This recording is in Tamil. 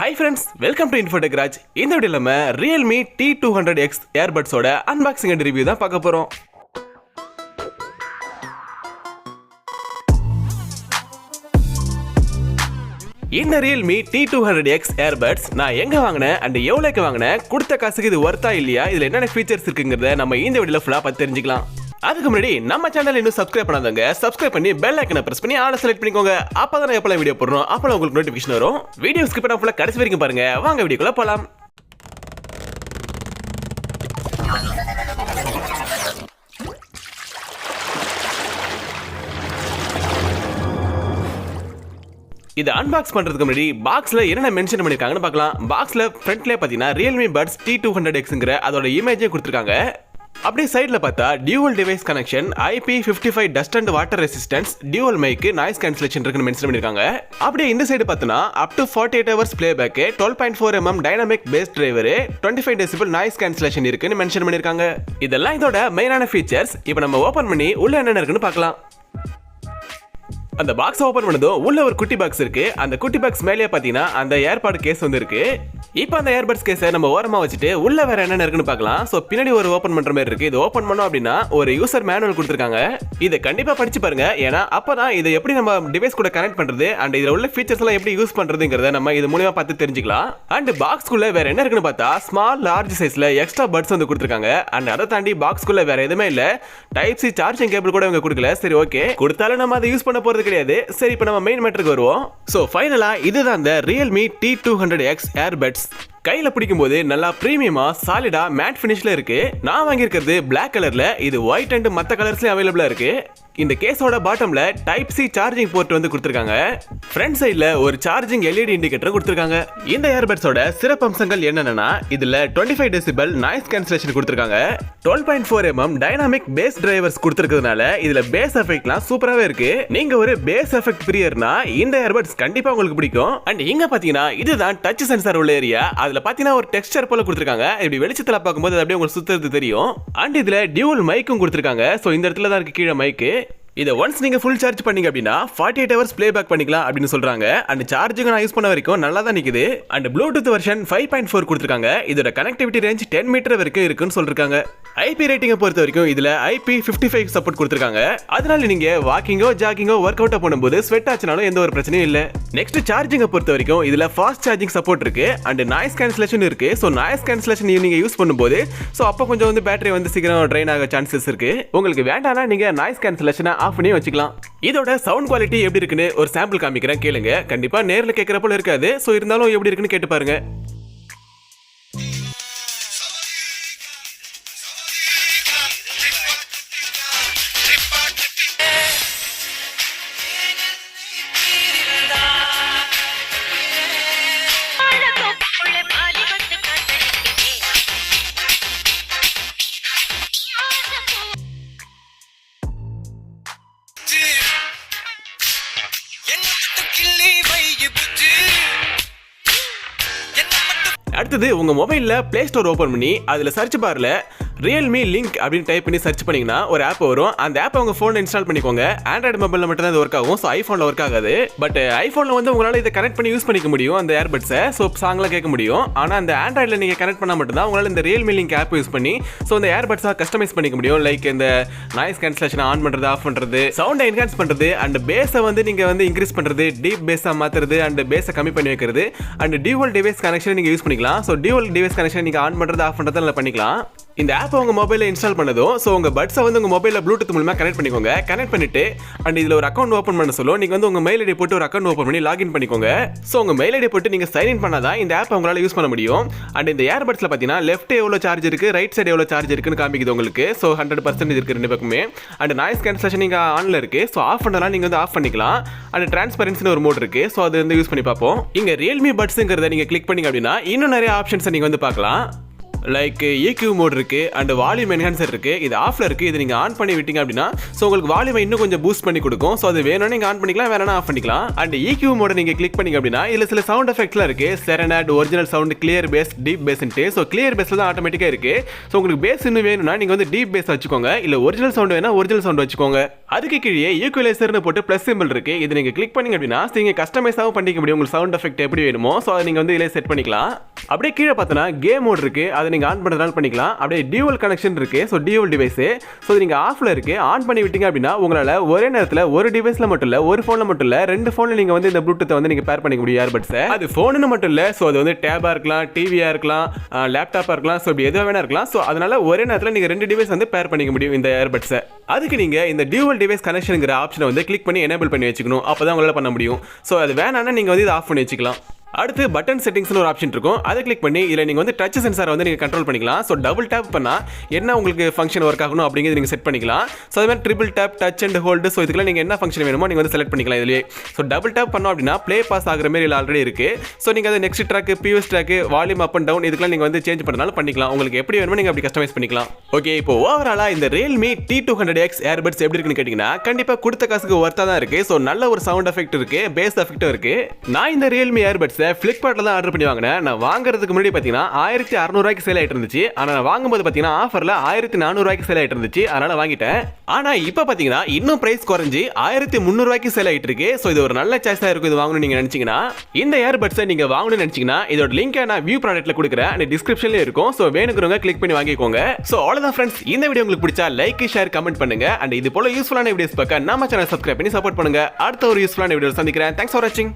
Hi friends, welcome to Infotech Garage. இந்த வீடியோல நம்ம Realme T200X earbuds ஓட unboxing and review தான் பார்க்க போறோம். இந்த Realme T200X earbuds நான் எங்க வாங்குனேன் and எவ்வளவுக்கு வாங்குனேன், கொடுத்த காசுக்கு இது வர்த்தா இல்லையா, இதுல என்னென்ன ஃபீச்சர்ஸ் இருக்குங்கறத நம்ம இந்த வீடியோல ஃபுல்லா பார்த்து தெரிஞ்சுக்கலாம். அதுக்கு முன்னாடி நம்ம சேனலை இன்னும் சப்ஸ்கிரைப் பண்ணாதவங்க சப்ஸ்கிரைப் பண்ணி பெல் ஐகானை பிரஸ் பண்ணி ஆல் செலக்ட் பண்ணிக்கோங்க. அப்பதான் நான் எப்பலாம் வீடியோ போடுறோம் அப்பலாம் உங்களுக்கு நோட்டிஃபிகேஷன் வரும். வீடியோ ஸ்கிப் பண்ணாம ஃபுல்லா கடைசி வரைக்கும் பாருங்க. வாங்க வீடியோக்குள்ள போலாம். இது அன்பாக்ஸ் பண்றதுக்கு முன்னாடி பாக்ஸ்ல என்ன மென்ஷன் பண்ணிருக்காங்கன்னு பார்க்கலாம். பாக்ஸ்ல ஃப்ரண்ட்ல பாத்தீங்கன்னா Realme Buds T200Xங்கற அதோட இமேஜை கொடுத்திருக்காங்க. அப்படியே சைடுல பார்த்தா dual device connection, IP55 dust and water resistance, dual mic, noise cancellation இருக்குன்னு மென்ஷன் பண்ணிருக்காங்க. அப்படியே இந்த சைடு பார்த்தனா up to 48 hours playback, 12.4 mm dynamic bass driver, 25 decibel noise cancellation இருக்குன்னு மென்ஷன் பண்ணிருக்காங்க. இதெல்லாம் இதோட மெயினான ஃபீச்சர்ஸ். இப்போ நம்ம ஓபன் பண்ணி உள்ள என்னென்ன இருக்குன்னு பார்க்கலாம். அந்த பாக்ஸ் ஓபன் பண்ணதும் உள்ள ஒரு குட்டி பாக்ஸ் இருக்கு. அந்த குட்டி பாக்ஸ் மேலேயே பாத்தீங்கன்னா அந்த ஏர்பாட் கேஸ் வந்து இருக்கு. இப்போ அந்த ஏர்பட்ஸ் கேஸை நம்ம ஓரமா வச்சுட்டு உள்ள வேற என்ன இருக்குன்னு பார்க்கலாம். சோ பின்னாடி ஒரு ஓபன் பண்ற மாதிரி இருக்கு. இது ஓபன் பண்ணோம் அப்படின்னா ஒரு யூசர் மேனுவல் கொடுத்திருக்காங்க. இதை கண்டிப்பா படிச்சு பாருங்க. ஏன்னா அப்பதான் இதை எப்படி நம்ம டிவைஸ் கூட கனெக்ட் பண்றது அண்ட் இதுல உள்ள ஃபீச்சர்ஸ் எல்லாம் எப்படி யூஸ் பண்றதுங்கறத நம்ம இது மூலமா பார்த்து தெரிஞ்சுக்கலாம். அண்ட் பாக்ஸ்க்குள்ள வேற என்ன இருக்குன்னு பார்த்தா ஸ்மால் லார்ஜ் சைஸ்ல எக்ஸ்ட்ரா பட்ஸ் வந்து கொடுத்திருக்காங்க. அண்ட் அதை தாண்டி பாக்ஸ்க்குள்ள வேற எதுவுமே இல்ல. டைப் சி சார்ஜிங் கேபிள் கூட இவங்க கொடுக்கல. சரி ஓகே, கொடுத்தாலும் நம்ம அதை யூஸ் பண்ண போறது கிடையாது. சரி இப்போ நம்ம மெயின் மேட்டருக்கு வருவோம். சோ ஃபைனலா இதுதான் அந்த Realme T200X earbuds. கையில பிடிக்கும் போது நல்லா பிரீமியமா சாலிடா மேட் ஃபினிஷ்ல இருக்கு. நான் வாங்கியிருக்கிறது பிளாக் கலர்ல. இது ஒயிட் அண்ட் மற்ற கலர்ஸ்லயும் அவைலபிளா இருக்கு. இந்த கேஸோட பாட்டம்ல டைப் சி சார்ஜிங் போர்ட் வந்து கொடுத்திருக்காங்க. ஃப்ரண்ட் சைடுல ஒரு சார்ஜிங் LED இண்டிகேட்டர் கொடுத்திருக்காங்க. இந்த ஏர்பட்ஸோட சிறப்பம்சங்கள் என்னன்னா இதுல 25 decibel நாய்ஸ் கேன்சலேஷன் கொடுத்திருக்காங்க. 12.4 mm டைனமிக் பேஸ் டிரைவர்ஸ் கொடுத்திருக்கிறதுனால இதுல பேஸ் எஃபெக்ட்லாம் சூப்பராவே இருக்கு. நீங்க ஒரு பேஸ் எஃபெக்ட் பிரியர்னா இந்த ஏர்பட்ஸ் கண்டிப்பா உங்களுக்கு பிடிக்கும். அண்ட் இங்க பாத்தீங்கன்னா இதுதான் டச் சென்சார் உள்ள ஏரியா. அதுல பாத்தீங்கன்னா ஒரு டெக்ஸ்சர் போல கொடுத்திருக்காங்க. இப்படி வெளிச்சத்துல பார்க்கும்போது அது அப்படியே உங்களுக்கு சுத்துறது தெரியும். அண்ட் இதுல டியூவல் மைக்கும் கொடுத்திருக்காங்க. சோ இந்த இடத்துல தான் இருக்கு கீழே மைக்கு. இதை ஒன்ஸ் நீங்க ஃபுல் சார்ஜ் பண்ணீங்க அப்படின்னா 48 hours பிளேபேக் பண்ணிக்கலாம் அப்படின்னு சொல்றாங்க. அண்ட் சார்ஜிங் நான் யூஸ் பண்ண வரைக்கும் நல்லா தான் நிக்குது. அண்ட் ப்ளூடூத் வெர்ஷன் 5.4 கொடுத்திருக்காங்க. இதோட கனெக்டிவிட்டி ரேஞ்ச் 10 மீட்டர் வரைக்கும் இருக்குன்னு சொல்றாங்க. IP ரேட்டிங்கை பொறுத்த வரைக்கும் இதுல IP55 சப்போர்ட் கொடுத்திருக்காங்க. அதனால நீங்க வாக்கிங்கோ ஜாகிங்கோ ஒர்க் அவுட் பண்ணும்போது ஸ்வெட் ஆச்சுனாலும் எந்த ஒரு பிரச்சனையும் இல்ல. நெக்ஸ்ட் சார்ஜிங்கை பொறுத்த வரைக்கும் இதுல ஃபாஸ்ட் சார்ஜிங் சப்போர்ட் இருக்கு. அண்ட் நாய்ஸ் கேன்சலேஷன் இருக்கு. சோ நாய்ஸ் கேன்சலேஷன் நீங்க யூஸ் பண்ணும்போது சோ அப்ப கொஞ்சம் வந்து பேட்டரி வந்து சீக்கிரம் ட்ரைன் ஆக சான்சஸ் இருக்கு. உங்களுக்கு வேண்டாம்னா நீங்க நாய்ஸ் கேன்சலேஷனை ஆஃப் பண்ணி வச்சுக்கலாம். இதோட சவுண்ட் குவாலிட்டி எப்படி இருக்குன்னு ஒரு சாம்பிள் காமிக்கிறேன், கேளுங்க. கண்டிப்பா நேர்ல கேட்கிற போல இருக்காது. சோ இருந்தாலும் எப்படி இருக்குன்னு கேட்டு பாருங்க. அடுத்தது உங்க மொபைல்ல பிளே ஸ்டோர் ஓபன் பண்ணி அதுல சர்ச் பார்ல Realme Link அப்படின்னு டைப் பண்ணி சர்ச் பண்ணீங்கன்னா ஒரு ஆப் வரும். அந்த ஆப் உங்க போன்ல இன்ஸ்டால் பண்ணிக்கோங்க. ஆண்ட்ராய்டு மொபைல்ல மட்டும் தான் இது ஒர்க் ஆகும். சோ ஐபோன்ல ஒர்க் ஆகாது. பட் ஐபோன்ல வந்து உங்களால இதை கனெக்ட் பண்ணி யூஸ் பண்ணிக்க முடியும். அந்த ஏர்பட்ஸை சோ சாங்லாம் கேட்க முடியும். ஆனா அந்த ஆண்ட்ராய்டுல நீங்க கனெக்ட் பண்ணா மட்டும் தான் உங்களால இந்த Realme Link ஆப் யூஸ் பண்ணி சோ இந்த ஏர்பட்ஸை கஸ்டமைஸ் பண்ணிக்க முடியும். லைக் இந்த நாய்ஸ் கேன்சலேஷன் ஆன் பண்றது, ஆஃப் பண்றது, சவுண்டை என்ஹான்ஸ் பண்றது, அண்ட் பேஸை வந்து நீங்க வந்து இன்க்ரீஸ் பண்றது, டீப் பேஸா மாத்துறது, அண்ட் பேஸை கம்மி பண்ணி வைக்கிறது, அண்ட் டியூவல் டிவைஸ் கனெக்ஷன் நீங்க யூஸ் பண்ணிக்கலாம். சோ டியூவல் டிவைஸ் கனெக்ஷன் நீங்க ஆன் பண்றது, ஆஃப் பண்றது எல்லாம் பண்ணிக்கலாம். இந்த ஆப் உங்க மொபைல்ல இன்ஸ்டால் பண்ணதும் சோ உங்க பட்ஸை வந்து உங்க மொபைல்ல ப்ளூடூத் மூலமா கனெக்ட் பண்ணிக்கோங்க. கனெக்ட் பண்ணிட்டு அண்ட் இதுல ஒரு அக்கவுண்ட் ஓபன் பண்ண சொல்லும். நீங்க வந்து உங்க மெயில் ஐடி போட்டு ஒரு அக்கவுண்ட் ஓபன் பண்ணி லாகின் பண்ணிக்கோங்க. சோ உங்க மெயில் ஐடி போட்டு நீங்க சைன் இன் பண்ணாதான் இந்த ஆப் உங்களால யூஸ் பண்ண முடியும். அண்ட் இந்த ஏர்பட்ஸ்ல பாத்தீங்கன்னா லெஃப்ட் எவ்வளவு சார்ஜ் இருக்கு, ரைட் சைடு எவ்வளவு சார்ஜ் இருக்குன்னு காமிக்குது உங்களுக்கு. சோ 100% இருக்கு ரெண்டு பக்கமே. அண்ட் நாய்ஸ் கேன்சலேஷன் நீங்க ஆன்ல இருக்கு. சோ ஆஃப் பண்ணலாம், நீங்க வந்து ஆஃப் பண்ணிக்கலாம். அண்ட் டிரான்ஸ்பரன்சின்னு ஒரு மோட் இருக்கு. சோ அது வந்து யூஸ் பண்ணி பார்ப்போம். இங்க Realme Budsங்கறத நீங்க கிளிக் பண்ணீங்க அப்படின்னா இன்னும் நிறைய ஆப்ஷன்ஸ் நீங்க வந்து பார்க்கலாம். லைக் EQ மோட் இருக்கு அண்ட் வால்யூம் என்ஹான்சர் இருக்கு. இது ஆஃப்ல இருக்கு. இது நீங்க ஆன் பண்ணி விட்டீங்க அப்படின்னா சோ உங்களுக்கு வால்யூமை இன்னும் கொஞ்சம் பூஸ்ட் பண்ணி கொடுக்கும். சோ அது வேணும்னா நீங்க ஆன் பண்ணிக்கலாம், வேணா ஆஃப் பண்ணிக்கலாம். அண்ட் EQ மோட நீங்க கிளிக் பண்ணீங்க அப்படின்னா இதுல சில சவுண்ட் எஃபெக்ட்ஸ்லாம் இருக்கு. Serenade, original sound, clear bass, deep பேஸ்ன்ட்டு. சோ கிளியர் பேஸ்ல தான் ஆட்டோமேட்டிக்கா இருக்கு. சோ உங்களுக்கு பேஸ் இன்னும் வேணும்னா நீங்க வந்து டீப் பேஸ் வச்சுக்கோங்க, இல்ல ஒரிஜினல் சவுண்ட் வேணா ஒரிஜினல் சவுண்ட் வச்சுக்கோங்க. அதுக்கு கீழே ஈக்குவலைசர்னு போட்டு பிளஸ் சிம்பிள் இருக்கு. இது நீங்க கிளிக் பண்ணீங்க அப்படின்னா நீங்க கஸ்டமைஸாவும் பண்ணிக்க முடியும். உங்களுக்கு சவுண்ட் எஃபெக்ட் எப்படி வேணுமோ சோ அதை நீங்க வந்து இதிலே செட் பண்ணிக்கலாம். அப்படியே கீழே பார்த்தனா கேம் மோட் இருக்கு. அதை நீங்க ஆன் பண்றதால பண்ணிக்கலாம். அப்படியே டியூவல் கனெக்ஷன் இருக்கு. So dual device. சோ நீங்க ஆஃப்ல இருக்கு, ஆன் பண்ணி விட்டீங்க அப்படின்னா உங்களால ஒரே நேரத்துல ஒரு டிவைஸ்ல மட்டும் இல்ல, ஒரு போன்ல மட்டும் இல்ல, ரெண்டு போன்ல நீங்க வந்து இந்த ப்ளூடூத் வந்து நீங்க பேர் பண்ணிக்க முடியும் இயர்பட்ஸ். அது போன்னு மட்டும் இல்ல, சோ அது வந்து டேபா இருக்கலாம், டிவியா இருக்கலாம், லேப்டாப்பா இருக்கலாம், சோ இப்படி எதுவா வேணா இருக்கலாம். சோ அதனால ஒரே நேரத்துல நீங்க ரெண்டு டிவைஸ் வந்து பேர் பண்ணிக்க முடியும் இந்த இயர்பட்ஸ். அதுக்கு நீங்க இந்த டியூவல் டிவைஸ் கனெக்ஷன்ங்கிற ஆப்ஷனை வந்து கிளிக் பண்ணி எனேபிள் பண்ணி வச்சுக்கணும். அப்பதான் உங்களால பண்ண முடியும். சோ அது வேணாம்னா நீங்க வந்து இதை ஆஃப் பண்ணி வச்சுக்கலாம். அடுத்து பட்டன் செட்டிங்ஸ்னு ஒரு ஆப்ஷன் இருக்கும். அதை கிளிக் பண்ணி இதில் நீங்கள் வந்து டச் சென்சாரை வந்து நீங்கள் கண்ட்ரோல் பண்ணிக்கலாம். ஸோ டபுள் டேப் பண்ணால் என்ன உங்களுக்கு ஃபங்க்ஷன் ஒர்க் ஆகணும் அப்படிங்கிறது நீங்கள் செட் பண்ணிக்கலாம். ஸோ அது மாதிரி triple tape, touch and hold, so இதுக்குலாம் நீங்கள் என்ன ஃபங்க்ஷன் வேணுமோ நீங்கள் வந்து செலக்ட் பண்ணிக்கலாம் இதுலேயே. ஸோ டபுள் டேப் பண்ணோம் அப்படின்னா ப்ளே பாஸ் ஆகிற மாதிரி இதில் ஆல்ரெடி இருக்குது. ஸோ நீங்கள் அது நெக்ஸ்ட் ட்ராக், பியூஎஸ் track, volume up and down இதுக்கெல்லாம் நீங்கள் வந்து சேஞ்ச் பண்ணனாலும் பண்ணிக்கலாம். உங்களுக்கு எப்படி வேணுமோ நீங்கள் அப்படி கஸ்டமைஸ் பண்ணிக்கலாம். ஓகே, இப்போ ஓவராலாக இந்த Realme T200X ஏர்பட்ஸ் எப்படி இருக்குன்னு கேட்டிங்கன்னா கண்டிப்பாக கொடுத்த காசுக்கு ஒர்த்தாக தான் இருக்குது. ஸோ நல்ல ஒரு சவுண்ட் எஃபெக்ட் இருக்குது, பேஸ் எஃபெக்ட்டும் இருக்குது. நான் இந்த Realme ஏர்பட்ஸை ஃப்ளிப்கார்ட்டில் தான் ஆர்டர் பண்ணி வாங்கினேன். நான் வாங்குறதுக்கு முன்னாடி பார்த்தீங்கன்னா 1600 ரூபாய்க்கு சேல் ஆயிட்டு இருந்துச்சு. ஆனால் நான் வாங்கும்போது பார்த்தீங்கன்னா ஆஃபரில் 1400 ரூபாய்க்கு சேல் ஆயிட்டு இருந்துச்சு. அதனால வாங்கிட்டேன். ஆனால் இப்போ பார்த்தீங்கன்னா இன்னும் பிரைஸ் குறைஞ்சி 1300 ரூபாய்க்கு சேல் ஆயிட்டு இருக்கு. ஸோ இது ஒரு நல்ல சாய்ஸாக இருக்கும். இது வாங்கணும்னு நீங்கள் நினச்சிங்கன்னா இந்த ஏர்பட்ஸை நீங்கள் வாங்கணும்னு நினச்சிங்கன்னா இதோட லிங்கை நான் வியூ ப்ராடக்ட்ல கொடுக்குறேன், அந்த டிஸ்கிரிப்ஷன்லேயே இருக்கும். ஸோ வேணுங்கிறவங்க கிளிக் பண்ணி வாங்கிக்கோங்க. ஸோ அவ்வளோதான் ஃப்ரெண்ட்ஸ். இந்த வீடியோ உங்களுக்கு பிடிச்சா லைக், ஷேர், கமெண்ட் பண்ணுங்க. அண்ட் இது போல யூஸ்ஃபுல்லான வீடியோஸ் பார்க்க நம்ம சேனல் சப்ஸ்கிரைப் பண்ணி சப்போர்ட் பண்ணுங்க. அடுத்த ஒரு யூஸ்ஃபுல்லான வீடியோ சந்திக்கிறேன். தேங்க்ஸ் ஃபார் வாட்சிங்.